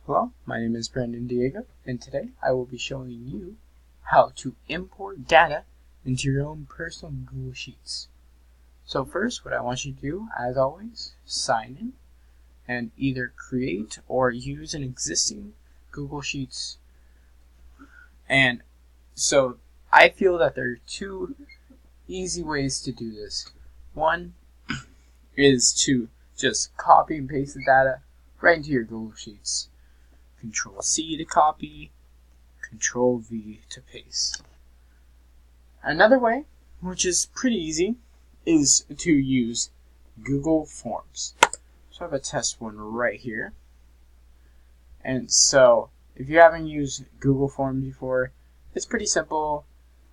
Hello, my name is Brandon Diego, and today I will be showing you how to import data into your own personal Google Sheets. So first, what I want you to do, as always, sign in and either create or use an existing Google Sheets. And so I feel that there are two easy ways to do this. One is to just copy and paste the data right into your Google Sheets. Control C to copy, Control V to paste. Another way, which is pretty easy, is to use Google Forms. So I have a test one right here. And so if you haven't used Google Forms before, it's pretty simple.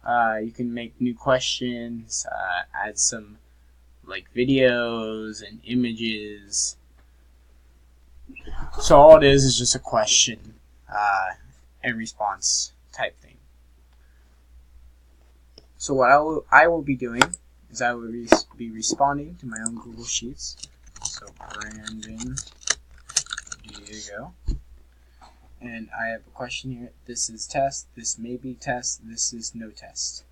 You can make new questions, add some like videos and images. So all it is just a question and response type thing. So what I will be doing is I will be responding to my own Google Sheets. So Brandon Diego. And I have a question here. This is test, this may be test, this is no test.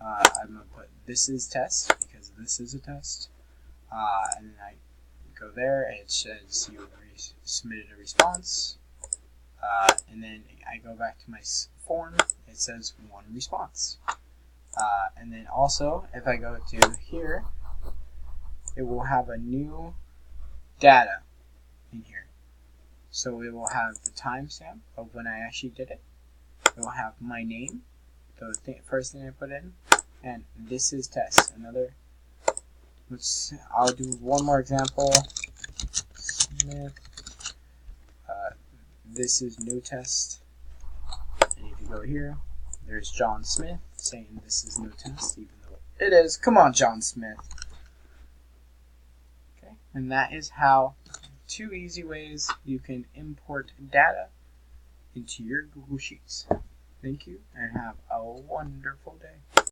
I'm going to put this is test because this is a test. And then I go there and it says you submitted a response. And then I go back to my form, it says one response. And then also, if I go to here, it will have a new data in here. So it will have the timestamp of when I actually did it. It will have my name, the first thing I put in, and this is test. I'll do one more example. Smith. This is no test. And if you go here, there's John Smith saying this is no test, even though it is. Come on, John Smith. Okay, and that is how two easy ways you can import data into your Google Sheets. Thank you, and have a wonderful day.